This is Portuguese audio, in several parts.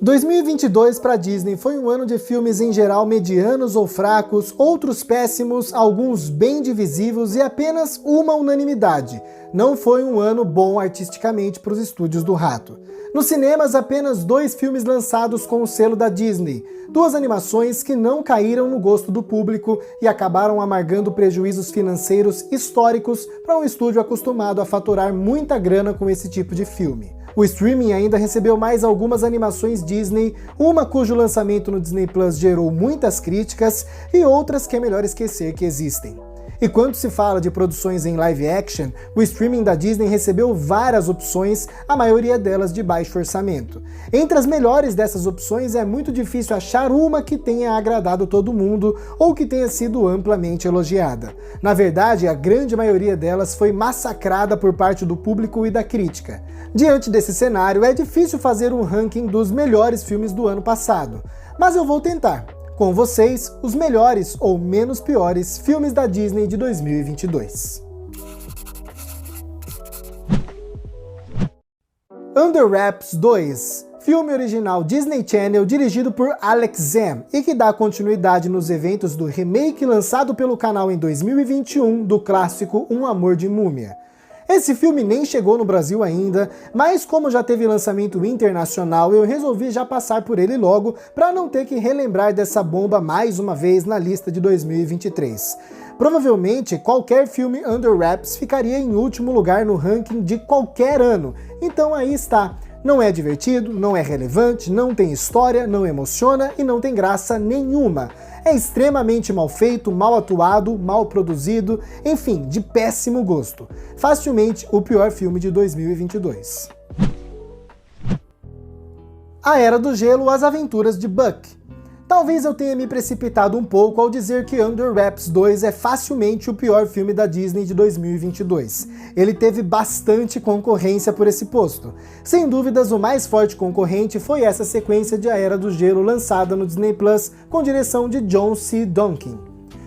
2022 para a Disney foi um ano de filmes em geral medianos ou fracos, outros péssimos, alguns bem divisivos e apenas uma unanimidade. Não foi um ano bom artisticamente para os estúdios do Rato. Nos cinemas, apenas 2 filmes lançados com o selo da Disney, 2 animações que não caíram no gosto do público e acabaram amargando prejuízos financeiros históricos para um estúdio acostumado a faturar muita grana com esse tipo de filme. O streaming ainda recebeu mais algumas animações Disney, uma cujo lançamento no Disney Plus gerou muitas críticas e outras que é melhor esquecer que existem. E quando se fala de produções em live action, o streaming da Disney recebeu várias opções, a maioria delas de baixo orçamento. Entre as melhores dessas opções é muito difícil achar uma que tenha agradado todo mundo ou que tenha sido amplamente elogiada. Na verdade, a grande maioria delas foi massacrada por parte do público e da crítica. Diante desse cenário, é difícil fazer um ranking dos melhores filmes do ano passado, mas eu vou tentar. Com vocês, os melhores ou menos piores filmes da Disney de 2022. Under Wraps 2, filme original Disney Channel dirigido por Alex Zam e que dá continuidade nos eventos do remake lançado pelo canal em 2021 do clássico Um Amor de Múmia. Esse filme nem chegou no Brasil ainda, mas como já teve lançamento internacional, eu resolvi já passar por ele logo para não ter que relembrar dessa bomba mais uma vez na lista de 2023. Provavelmente qualquer filme Under Wraps ficaria em último lugar no ranking de qualquer ano, então aí está. Não é divertido, não é relevante, não tem história, não emociona e não tem graça nenhuma. É extremamente mal feito, mal atuado, mal produzido, enfim, de péssimo gosto. Facilmente o pior filme de 2022. A Era do Gelo, As Aventuras de Buck. Talvez eu tenha me precipitado um pouco ao dizer que Under Wraps 2 é facilmente o pior filme da Disney de 2022. Ele teve bastante concorrência por esse posto. Sem dúvidas, o mais forte concorrente foi essa sequência de A Era do Gelo lançada no Disney Plus com direção de John C. Duncan.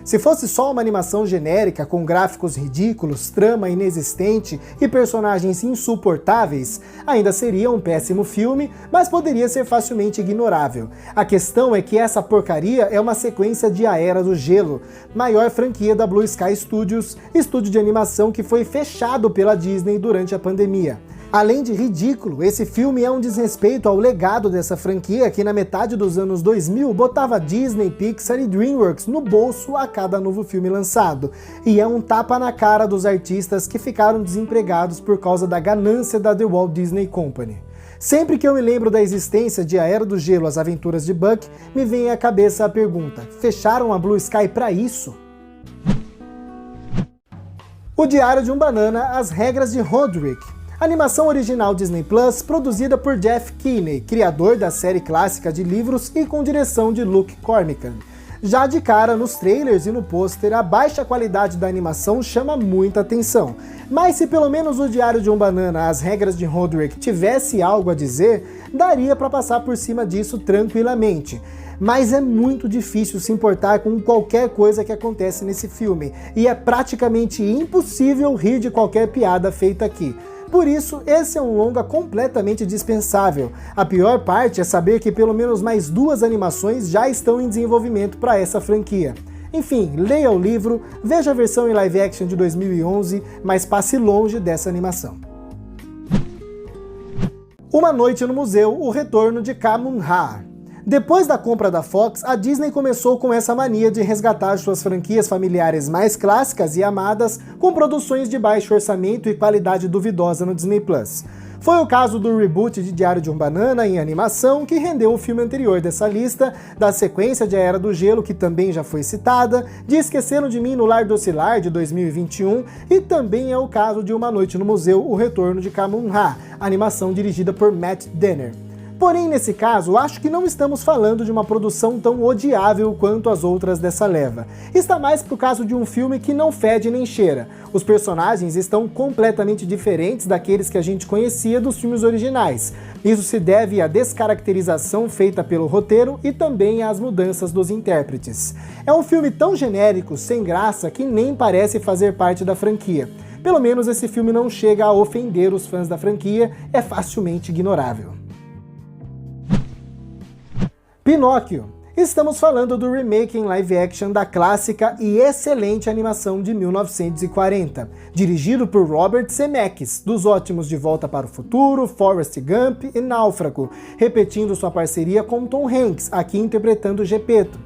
Se fosse só uma animação genérica com gráficos ridículos, trama inexistente e personagens insuportáveis, ainda seria um péssimo filme, mas poderia ser facilmente ignorável. A questão é que essa porcaria é uma sequência de A Era do Gelo, maior franquia da Blue Sky Studios, estúdio de animação que foi fechado pela Disney durante a pandemia. Além de ridículo, esse filme é um desrespeito ao legado dessa franquia que na metade dos anos 2000 botava Disney, Pixar e DreamWorks no bolso a cada novo filme lançado. E é um tapa na cara dos artistas que ficaram desempregados por causa da ganância da The Walt Disney Company. Sempre que eu me lembro da existência de A Era do Gelo, As Aventuras de Buck, me vem à cabeça a pergunta: fecharam a Blue Sky pra isso? O Diário de um Banana, As Regras de Roderick. Animação original Disney Plus, produzida por Jeff Kinney, criador da série clássica de livros e com direção de Luke Cormican. Já de cara, nos trailers e no pôster, a baixa qualidade da animação chama muita atenção. Mas se pelo menos o Diário de um Banana, As Regras de Roderick tivesse algo a dizer, daria para passar por cima disso tranquilamente. Mas é muito difícil se importar com qualquer coisa que acontece nesse filme, e é praticamente impossível rir de qualquer piada feita aqui. Por isso, esse é um longa completamente dispensável. A pior parte é saber que pelo menos mais 2 animações já estão em desenvolvimento para essa franquia. Enfim, leia o livro, veja a versão em live action de 2011, mas passe longe dessa animação. Uma Noite no Museu, O Retorno de Ka-Mun-Ha. Depois da compra da Fox, a Disney começou com essa mania de resgatar suas franquias familiares mais clássicas e amadas com produções de baixo orçamento e qualidade duvidosa no Disney Plus. Foi o caso do reboot de Diário de um Banana em animação, que rendeu o filme anterior dessa lista, da sequência de A Era do Gelo, que também já foi citada, de Esqueceram de Mim no Lar Docilar, de 2021, e também é o caso de Uma Noite no Museu, O Retorno de Ka-Mun-Ha, animação dirigida por Matt Denner. Porém, nesse caso, acho que não estamos falando de uma produção tão odiável quanto as outras dessa leva. Está mais pro caso de um filme que não fede nem cheira. Os personagens estão completamente diferentes daqueles que a gente conhecia dos filmes originais. Isso se deve à descaracterização feita pelo roteiro e também às mudanças dos intérpretes. É um filme tão genérico, sem graça, que nem parece fazer parte da franquia. Pelo menos esse filme não chega a ofender os fãs da franquia, é facilmente ignorável. Pinóquio. Estamos falando do remake em live action da clássica e excelente animação de 1940, dirigido por Robert Zemeckis, dos ótimos De Volta para o Futuro, Forrest Gump e Náufrago, repetindo sua parceria com Tom Hanks, aqui interpretando Gepeto.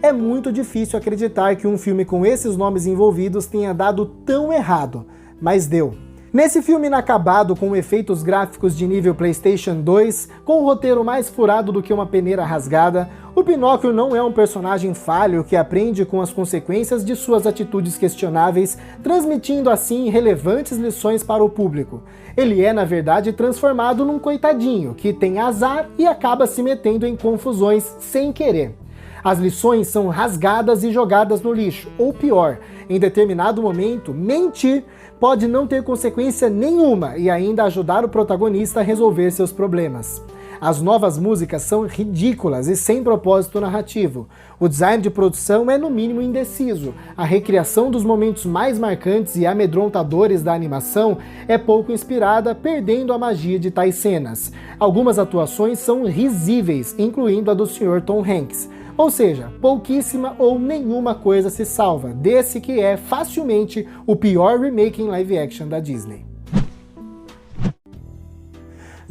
É muito difícil acreditar que um filme com esses nomes envolvidos tenha dado tão errado, mas deu. Nesse filme inacabado, com efeitos gráficos de nível PlayStation 2, com um roteiro mais furado do que uma peneira rasgada, o Pinóquio não é um personagem falho que aprende com as consequências de suas atitudes questionáveis, transmitindo assim relevantes lições para o público. Ele é, na verdade, transformado num coitadinho, que tem azar e acaba se metendo em confusões sem querer. As lições são rasgadas e jogadas no lixo, ou pior, em determinado momento, mentir pode não ter consequência nenhuma e ainda ajudar o protagonista a resolver seus problemas. As novas músicas são ridículas e sem propósito narrativo. O design de produção é no mínimo indeciso. A recriação dos momentos mais marcantes e amedrontadores da animação é pouco inspirada, perdendo a magia de tais cenas. Algumas atuações são risíveis, incluindo a do Sr. Tom Hanks. Ou seja, pouquíssima ou nenhuma coisa se salva desse que é facilmente o pior remake em live action da Disney.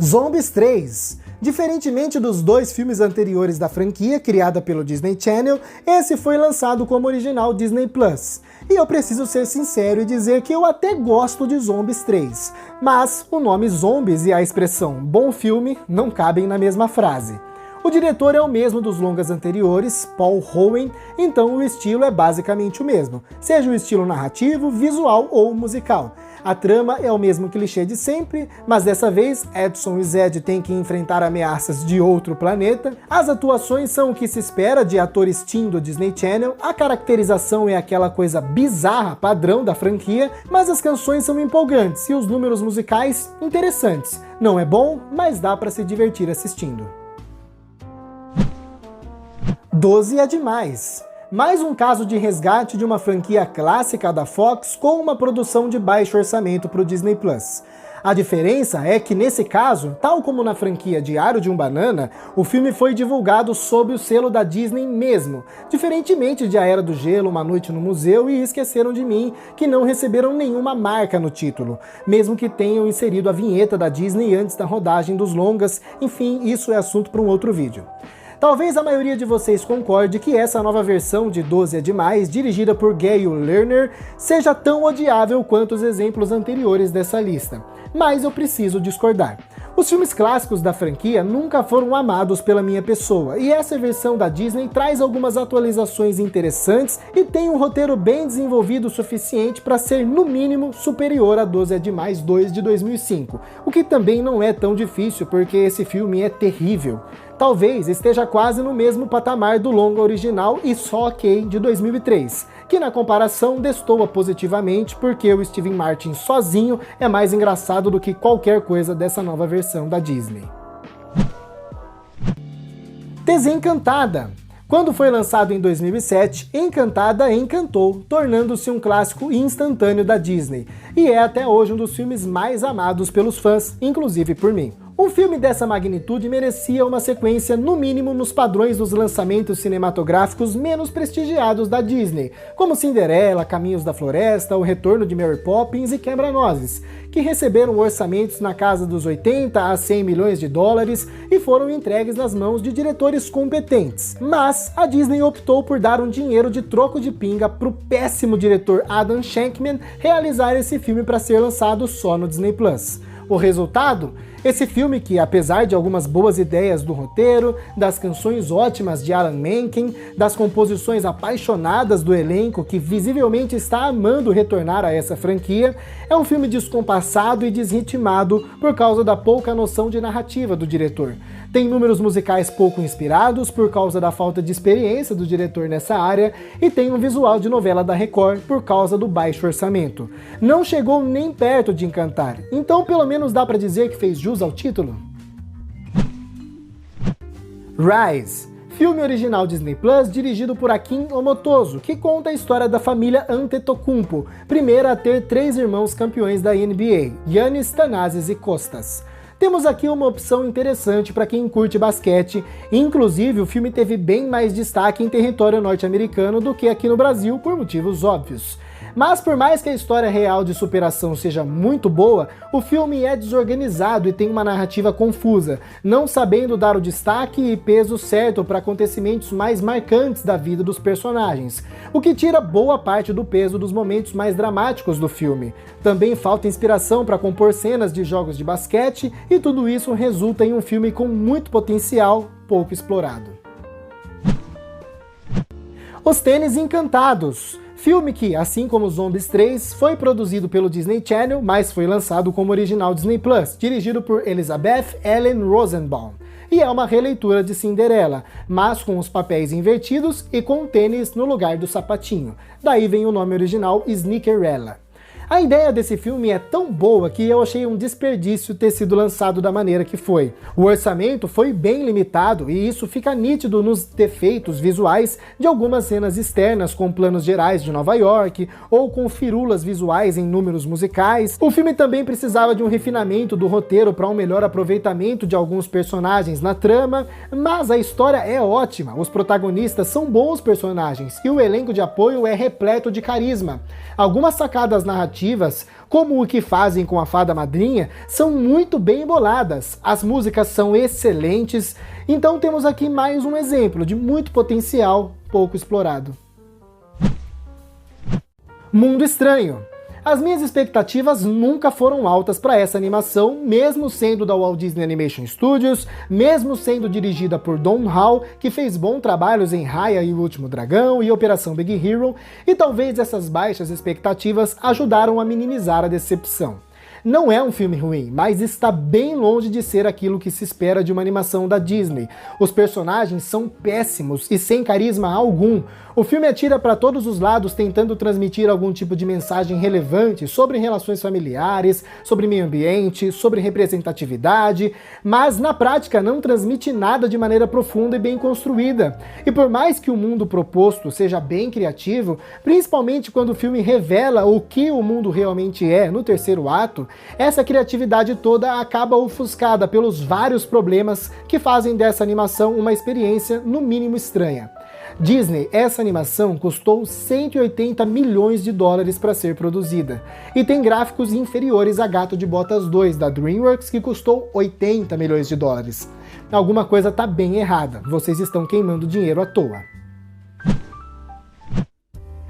Zombies 3. Diferentemente dos dois filmes anteriores da franquia, criada pelo Disney Channel, esse foi lançado como original Disney Plus. E eu preciso ser sincero e dizer que eu até gosto de Zombies 3, mas o nome Zombies e a expressão bom filme não cabem na mesma frase. O diretor é o mesmo dos longas anteriores, Paul Hoen, então o estilo é basicamente o mesmo, seja o estilo narrativo, visual ou musical. A trama é o mesmo clichê de sempre, mas dessa vez Edson e Zed têm que enfrentar ameaças de outro planeta, as atuações são o que se espera de atores teen do Disney Channel, a caracterização é aquela coisa bizarra padrão da franquia, mas as canções são empolgantes e os números musicais interessantes. Não é bom, mas dá para se divertir assistindo. 12 é demais. Mais um caso de resgate de uma franquia clássica da Fox com uma produção de baixo orçamento para o Disney Plus. A diferença é que nesse caso, tal como na franquia Diário de um Banana, o filme foi divulgado sob o selo da Disney mesmo, diferentemente de A Era do Gelo, Uma Noite no Museu e Esqueceram de Mim, que não receberam nenhuma marca no título, mesmo que tenham inserido a vinheta da Disney antes da rodagem dos longas, enfim, isso é assunto para um outro vídeo. Talvez a maioria de vocês concorde que essa nova versão de 12 é demais, dirigida por Gayle Lerner, seja tão odiável quanto os exemplos anteriores dessa lista. Mas eu preciso discordar. Os filmes clássicos da franquia nunca foram amados pela minha pessoa, e essa versão da Disney traz algumas atualizações interessantes e tem um roteiro bem desenvolvido o suficiente para ser, no mínimo, superior a 12 é demais 2 de 2005, o que também não é tão difícil porque esse filme é terrível. Talvez esteja quase no mesmo patamar do longa original e Só Ok de 2003, que na comparação destoa positivamente porque o Steven Martin sozinho é mais engraçado do que qualquer coisa dessa nova versão da Disney. Desencantada. Quando foi lançado em 2007, Encantada encantou, tornando-se um clássico instantâneo da Disney, e é até hoje um dos filmes mais amados pelos fãs, inclusive por mim. Um filme dessa magnitude merecia uma sequência, no mínimo, nos padrões dos lançamentos cinematográficos menos prestigiados da Disney, como Cinderela, Caminhos da Floresta, O Retorno de Mary Poppins e Quebra-Nozes, que receberam orçamentos na casa dos 80 a 100 milhões de dólares e foram entregues nas mãos de diretores competentes. Mas a Disney optou por dar um dinheiro de troco de pinga pro péssimo diretor Adam Shankman realizar esse filme para ser lançado só no Disney Plus. O resultado? Esse filme que, apesar de algumas boas ideias do roteiro, das canções ótimas de Alan Menken, das composições apaixonadas do elenco que visivelmente está amando retornar a essa franquia, é um filme descompassado e desritimado por causa da pouca noção de narrativa do diretor. Tem números musicais pouco inspirados por causa da falta de experiência do diretor nessa área e tem um visual de novela da Record por causa do baixo orçamento. Não chegou nem perto de encantar, então pelo menos dá pra dizer que fez jus ao título? Rise. Filme original Disney Plus dirigido por Akin Omotoso, que conta a história da família Antetokounmpo, primeira a ter 3 irmãos campeões da NBA, Giannis, Thanasis e Kostas. Temos aqui uma opção interessante para quem curte basquete, inclusive o filme teve bem mais destaque em território norte-americano do que aqui no Brasil, por motivos óbvios. Mas por mais que a história real de superação seja muito boa, o filme é desorganizado e tem uma narrativa confusa, não sabendo dar o destaque e peso certo para acontecimentos mais marcantes da vida dos personagens, o que tira boa parte do peso dos momentos mais dramáticos do filme. Também falta inspiração para compor cenas de jogos de basquete e tudo isso resulta em um filme com muito potencial, pouco explorado. Os Tênis Encantados. Filme que, assim como Zombies 3, foi produzido pelo Disney Channel, mas foi lançado como original Disney Plus, dirigido por Elizabeth Ellen Rosenbaum. E é uma releitura de Cinderela, mas com os papéis invertidos e com tênis no lugar do sapatinho. Daí vem o nome original Sneakerella. A ideia desse filme é tão boa que eu achei um desperdício ter sido lançado da maneira que foi. O orçamento foi bem limitado e isso fica nítido nos defeitos visuais de algumas cenas externas com planos gerais de Nova York ou com firulas visuais em números musicais. O filme também precisava de um refinamento do roteiro para um melhor aproveitamento de alguns personagens na trama, mas a história é ótima, os protagonistas são bons personagens e o elenco de apoio é repleto de carisma. Algumas sacadas narrativas, como o que fazem com a Fada Madrinha, são muito bem boladas, as músicas são excelentes, então temos aqui mais um exemplo de muito potencial pouco explorado. Mundo Estranho. As minhas expectativas nunca foram altas para essa animação, mesmo sendo da Walt Disney Animation Studios, mesmo sendo dirigida por Don Hall, que fez bons trabalhos em Raya e o Último Dragão e Operação Big Hero, e talvez essas baixas expectativas ajudaram a minimizar a decepção. Não é um filme ruim, mas está bem longe de ser aquilo que se espera de uma animação da Disney. Os personagens são péssimos e sem carisma algum. O filme atira para todos os lados tentando transmitir algum tipo de mensagem relevante sobre relações familiares, sobre meio ambiente, sobre representatividade, mas na prática não transmite nada de maneira profunda e bem construída. E por mais que o mundo proposto seja bem criativo, principalmente quando o filme revela o que o mundo realmente é no terceiro ato, essa criatividade toda acaba ofuscada pelos vários problemas que fazem dessa animação uma experiência no mínimo estranha. Disney, essa animação custou 180 milhões de dólares para ser produzida, e tem gráficos inferiores a Gato de Botas 2 da DreamWorks, que custou 80 milhões de dólares. Alguma coisa tá bem errada, vocês estão queimando dinheiro à toa.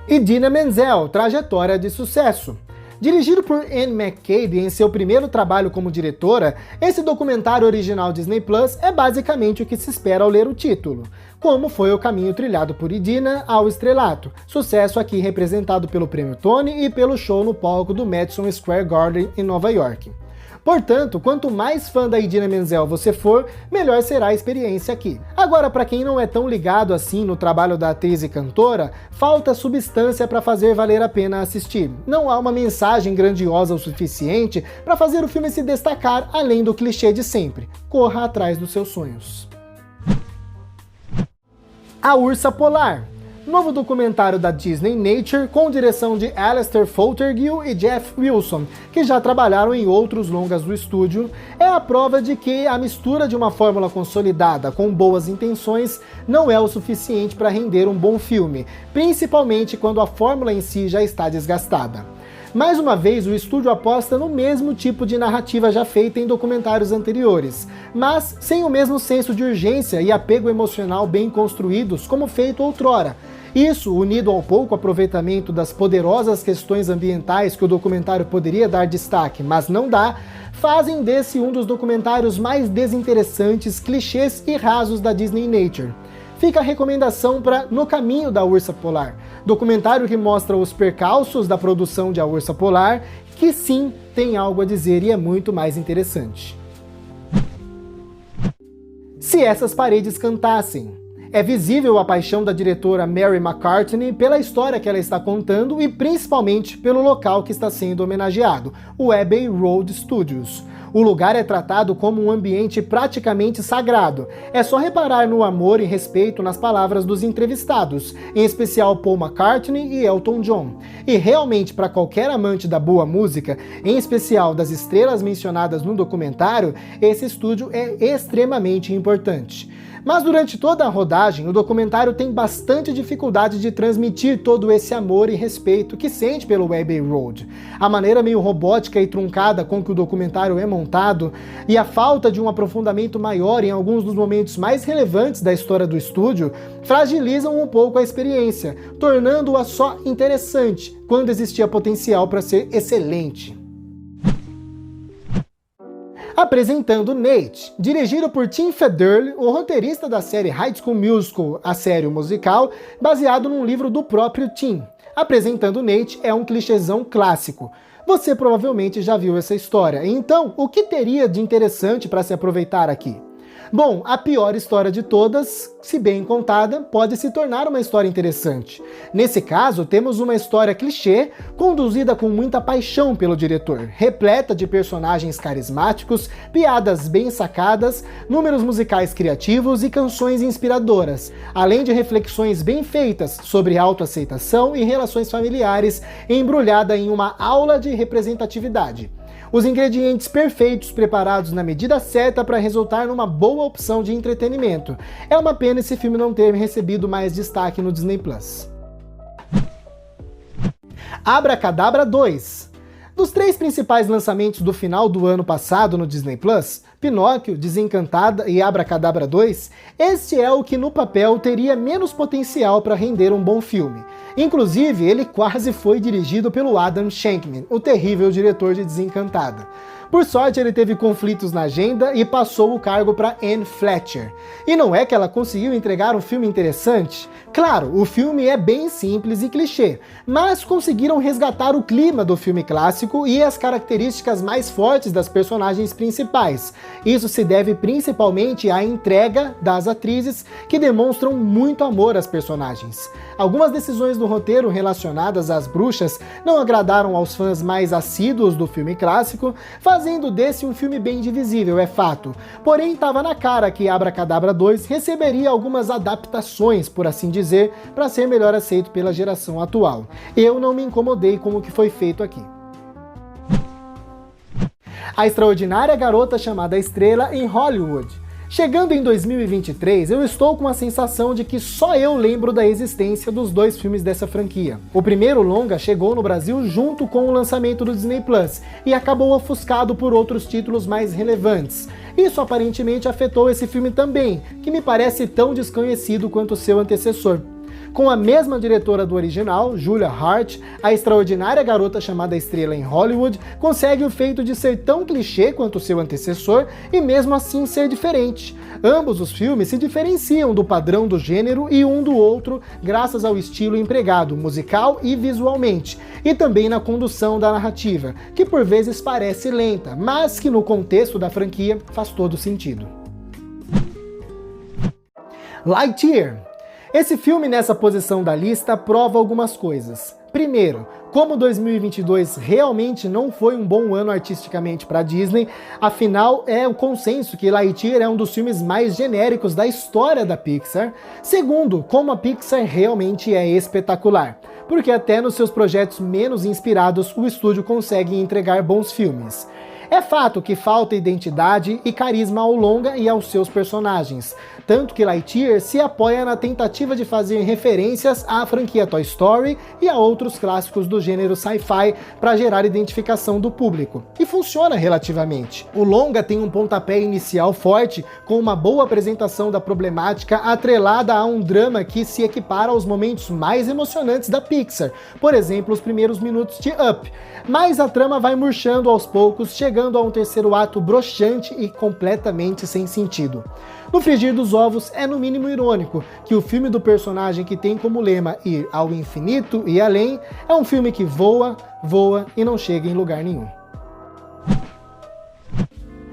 Idina Menzel, trajetória de sucesso. Dirigido por Anne McCabe em seu primeiro trabalho como diretora, esse documentário original Disney Plus é basicamente o que se espera ao ler o título. Como foi o caminho trilhado por Idina ao estrelato, sucesso aqui representado pelo Prêmio Tony e pelo show no palco do Madison Square Garden em Nova York. Portanto, quanto mais fã da Idina Menzel você for, melhor será a experiência aqui. Agora, para quem não é tão ligado assim no trabalho da atriz e cantora, falta substância para fazer valer a pena assistir. Não há uma mensagem grandiosa o suficiente para fazer o filme se destacar além do clichê de sempre. Corra atrás dos seus sonhos. A Ursa Polar. Novo documentário da Disney Nature com direção de Alastair Fothergill e Jeff Wilson, que já trabalharam em outros longas do estúdio, é a prova de que a mistura de uma fórmula consolidada com boas intenções não é o suficiente para render um bom filme, principalmente quando a fórmula em si já está desgastada. Mais uma vez, o estúdio aposta no mesmo tipo de narrativa já feita em documentários anteriores, mas sem o mesmo senso de urgência e apego emocional bem construídos como feito outrora. Isso, unido ao pouco aproveitamento das poderosas questões ambientais que o documentário poderia dar destaque, mas não dá, fazem desse um dos documentários mais desinteressantes, clichês e rasos da Disney Nature. Fica a recomendação para No Caminho da Ursa Polar, documentário que mostra os percalços da produção de A Ursa Polar, que sim, tem algo a dizer e é muito mais interessante. Se Essas Paredes Cantassem. É visível a paixão da diretora Mary McCartney pela história que ela está contando e principalmente pelo local que está sendo homenageado, o Abbey Road Studios. O lugar é tratado como um ambiente praticamente sagrado. É só reparar no amor e respeito nas palavras dos entrevistados, em especial Paul McCartney e Elton John. E realmente, para qualquer amante da boa música, em especial das estrelas mencionadas no documentário, esse estúdio é extremamente importante. Mas durante toda a rodagem, o documentário tem bastante dificuldade de transmitir todo esse amor e respeito que sente pelo Abbey Road. A maneira meio robótica e truncada com que o documentário é montado e a falta de um aprofundamento maior em alguns dos momentos mais relevantes da história do estúdio fragilizam um pouco a experiência, tornando-a só interessante, quando existia potencial para ser excelente. Apresentando Nate, dirigido por Tim Federle, o roteirista da série High School Musical, a série musical, baseado num livro do próprio Tim. Apresentando Nate é um clichêzão clássico. Você provavelmente já viu essa história, então o que teria de interessante para se aproveitar aqui? Bom, a pior história de todas, se bem contada, pode se tornar uma história interessante. Nesse caso, temos uma história clichê, conduzida com muita paixão pelo diretor, repleta de personagens carismáticos, piadas bem sacadas, números musicais criativos e canções inspiradoras, além de reflexões bem feitas sobre autoaceitação e relações familiares, embrulhada em uma aula de representatividade. Os ingredientes perfeitos preparados na medida certa para resultar numa boa opção de entretenimento. É uma pena esse filme não ter recebido mais destaque no Disney+. Abracadabra 2. Dos 3 principais lançamentos do final do ano passado no Disney+, Pinóquio, Desencantada e Abracadabra 2, este é o que no papel teria menos potencial para render um bom filme. Inclusive, ele quase foi dirigido pelo Adam Shankman, o terrível diretor de Desencantada. Por sorte, ele teve conflitos na agenda e passou o cargo para Anne Fletcher. E não é que ela conseguiu entregar um filme interessante? Claro, o filme é bem simples e clichê, mas conseguiram resgatar o clima do filme clássico e as características mais fortes das personagens principais. Isso se deve principalmente à entrega das atrizes, que demonstram muito amor às personagens. Algumas decisões do roteiro relacionadas às bruxas não agradaram aos fãs mais assíduos do filme clássico, fazendo desse um filme bem divisível, é fato. Porém, estava na cara que Abracadabra 2 receberia algumas adaptações, por assim dizer, para ser melhor aceito pela geração atual. Eu não me incomodei com o que foi feito aqui. A Extraordinária Garota Chamada Estrela em Hollywood. Chegando em 2023, eu estou com a sensação de que só eu lembro da existência dos 2 filmes dessa franquia. O primeiro longa chegou no Brasil junto com o lançamento do Disney Plus e acabou ofuscado por outros títulos mais relevantes. Isso aparentemente afetou esse filme também, que me parece tão desconhecido quanto seu antecessor. Com a mesma diretora do original, Julia Hart, A Extraordinária Garota Chamada Estrela em Hollywood consegue o feito de ser tão clichê quanto seu antecessor e mesmo assim ser diferente. Ambos os filmes se diferenciam do padrão do gênero e um do outro graças ao estilo empregado, musical e visualmente, e também na condução da narrativa, que por vezes parece lenta, mas que no contexto da franquia faz todo sentido. Lightyear. Esse filme nessa posição da lista prova algumas coisas. Primeiro, como 2022 realmente não foi um bom ano artisticamente para a Disney, afinal é o consenso que Lightyear é um dos filmes mais genéricos da história da Pixar. Segundo, como a Pixar realmente é espetacular, porque até nos seus projetos menos inspirados o estúdio consegue entregar bons filmes. É fato que falta identidade e carisma ao longa e aos seus personagens, tanto que Lightyear se apoia na tentativa de fazer referências à franquia Toy Story e a outros clássicos do gênero sci-fi para gerar identificação do público, e funciona relativamente. O longa tem um pontapé inicial forte, com uma boa apresentação da problemática atrelada a um drama que se equipara aos momentos mais emocionantes da Pixar, por exemplo, os primeiros minutos de Up, mas a trama vai murchando aos poucos, chegando a um terceiro ato broxante e completamente sem sentido. No frigir dos ovos, é no mínimo irônico que o filme do personagem que tem como lema ir ao infinito e além é um filme que voa, voa e não chega em lugar nenhum.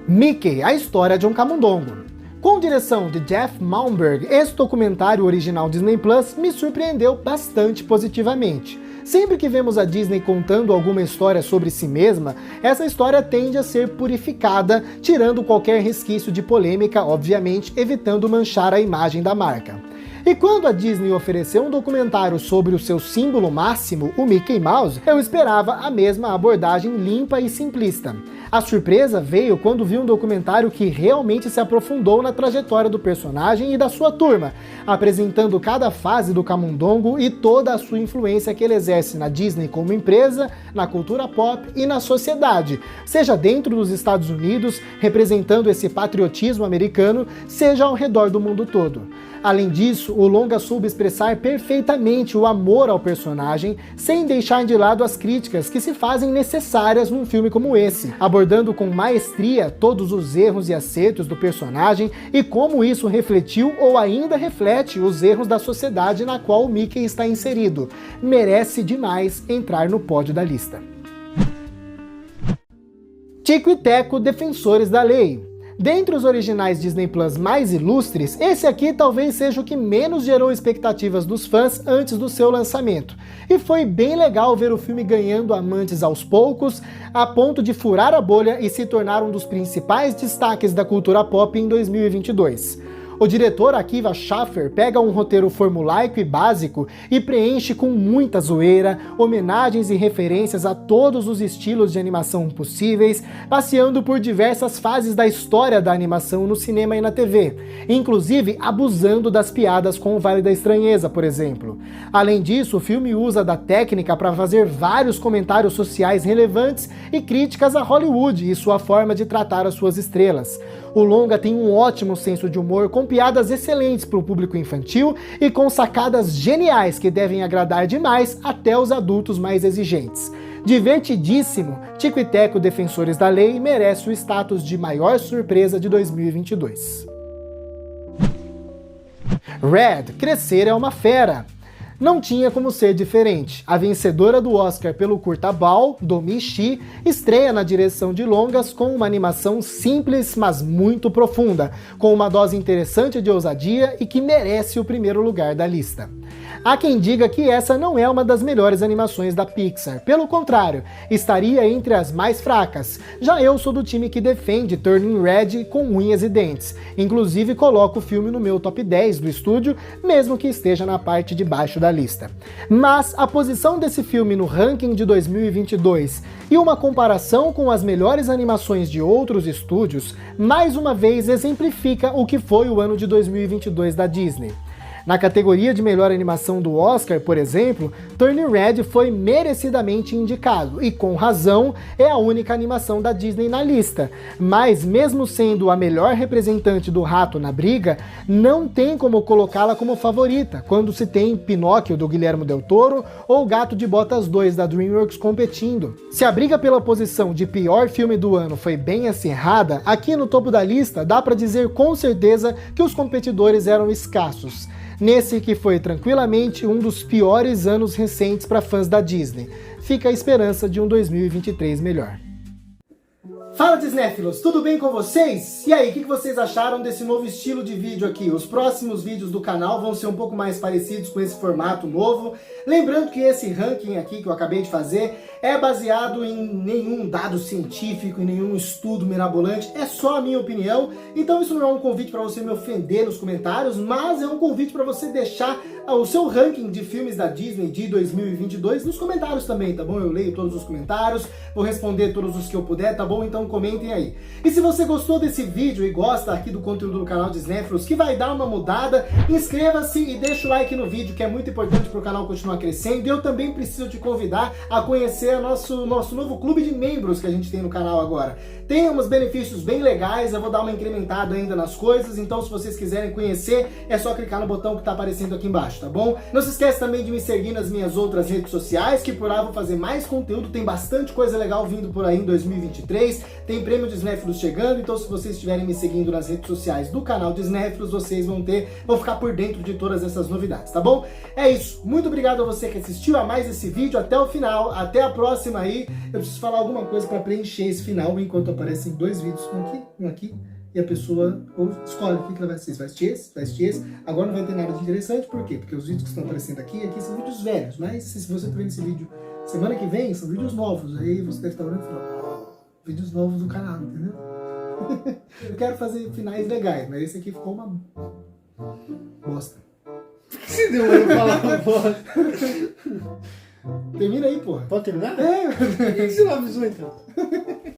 Mickey, a história de um camundongo. Com direção de Jeff Malmberg, esse documentário original Disney Plus me surpreendeu bastante positivamente. Sempre que vemos a Disney contando alguma história sobre si mesma, essa história tende a ser purificada, tirando qualquer resquício de polêmica, obviamente, evitando manchar a imagem da marca. E quando a Disney ofereceu um documentário sobre o seu símbolo máximo, o Mickey Mouse, eu esperava a mesma abordagem limpa e simplista. A surpresa veio quando vi um documentário que realmente se aprofundou na trajetória do personagem e da sua turma, apresentando cada fase do camundongo e toda a sua influência que ele exerce na Disney como empresa, na cultura pop e na sociedade, seja dentro dos Estados Unidos, representando esse patriotismo americano, seja ao redor do mundo todo. Além disso, o longa soube expressar perfeitamente o amor ao personagem, sem deixar de lado as críticas que se fazem necessárias num filme como esse, abordando com maestria todos os erros e acertos do personagem e como isso refletiu ou ainda reflete os erros da sociedade na qual o Mickey está inserido. Merece demais entrar no pódio da lista. Tico e Teco, Defensores da Lei. Dentre os originais Disney Plus mais ilustres, esse aqui talvez seja o que menos gerou expectativas dos fãs antes do seu lançamento. E foi bem legal ver o filme ganhando amantes aos poucos, a ponto de furar a bolha e se tornar um dos principais destaques da cultura pop em 2022. O diretor Akiva Schaffer pega um roteiro formulaico e básico e preenche com muita zoeira, homenagens e referências a todos os estilos de animação possíveis, passeando por diversas fases da história da animação no cinema e na TV, inclusive abusando das piadas com o Vale da Estranheza, por exemplo. Além disso, o filme usa da técnica para fazer vários comentários sociais relevantes e críticas a Hollywood e sua forma de tratar as suas estrelas. O longa tem um ótimo senso de humor, com piadas excelentes para o público infantil e com sacadas geniais que devem agradar demais até os adultos mais exigentes. Divertidíssimo, Tico e Teco, Defensores da Lei merece o status de maior surpresa de 2022. Red, Crescer é uma Fera. Não tinha como ser diferente. A vencedora do Oscar pelo curta Bao, Domee Shi, estreia na direção de longas com uma animação simples, mas muito profunda, com uma dose interessante de ousadia e que merece o primeiro lugar da lista. Há quem diga que essa não é uma das melhores animações da Pixar, pelo contrário, estaria entre as mais fracas. Já eu sou do time que defende Turning Red com unhas e dentes, inclusive coloco o filme no meu top 10 do estúdio, mesmo que esteja na parte de baixo da lista. Mas a posição desse filme no ranking de 2022 e uma comparação com as melhores animações de outros estúdios, mais uma vez exemplifica o que foi o ano de 2022 da Disney. Na categoria de melhor animação do Oscar, por exemplo, Turning Red foi merecidamente indicado, e com razão é a única animação da Disney na lista. Mas mesmo sendo a melhor representante do rato na briga, não tem como colocá-la como favorita, quando se tem Pinóquio do Guillermo del Toro ou Gato de Botas 2 da DreamWorks competindo. Se a briga pela posição de pior filme do ano foi bem acirrada, aqui no topo da lista dá pra dizer com certeza que os competidores eram escassos. Nesse que foi tranquilamente um dos piores anos recentes para fãs da Disney. Fica a esperança de um 2023 melhor. Fala Disnéfilos, tudo bem com vocês? E aí, o que vocês acharam desse novo estilo de vídeo aqui? Os próximos vídeos do canal vão ser um pouco mais parecidos com esse formato novo. Lembrando que esse ranking aqui que eu acabei de fazer é baseado em nenhum dado científico, em nenhum estudo mirabolante, é só a minha opinião. Então isso não é um convite para você me ofender nos comentários, mas é um convite para você deixar o seu ranking de filmes da Disney de 2022 nos comentários também, tá bom? Eu leio todos os comentários, vou responder todos os que eu puder, tá bom? Então comentem aí. E se você gostou desse vídeo e gosta aqui do conteúdo do canal Disnéfilos, que vai dar uma mudada, inscreva-se e deixa o like no vídeo, que é muito importante para o canal continuar crescendo. E eu também preciso te convidar a conhecer nosso novo clube de membros que a gente tem no canal agora. Tem uns benefícios bem legais, eu vou dar uma incrementada ainda nas coisas, então se vocês quiserem conhecer, é só clicar no botão que tá aparecendo aqui embaixo, tá bom? Não se esquece também de me seguir nas minhas outras redes sociais, que por lá vou fazer mais conteúdo, tem bastante coisa legal vindo por aí em 2023. Tem prêmio de Cinéfilos chegando, então se vocês estiverem me seguindo nas redes sociais do canal de Cinéfilos, vocês vão ficar por dentro de todas essas novidades, tá bom? É isso. Muito obrigado a você que assistiu a mais esse vídeo até o final. Até a próxima aí. Eu preciso falar alguma coisa para preencher esse final enquanto aparecem 2 vídeos, um aqui. E a pessoa escolhe o que ela vai assistir. Vai assistir esse. Agora não vai ter nada de interessante, por quê? Porque os vídeos que estão aparecendo aqui são vídeos velhos, mas se você tá vendo esse vídeo semana que vem, são vídeos novos. Aí você deve estar olhando e falando, vídeos novos do canal, entendeu? Eu quero fazer finais legais, mas esse aqui ficou uma bosta. Por que você deu uma palavra bosta? Termina aí, porra. Pode terminar? É. Por que você não avisou então?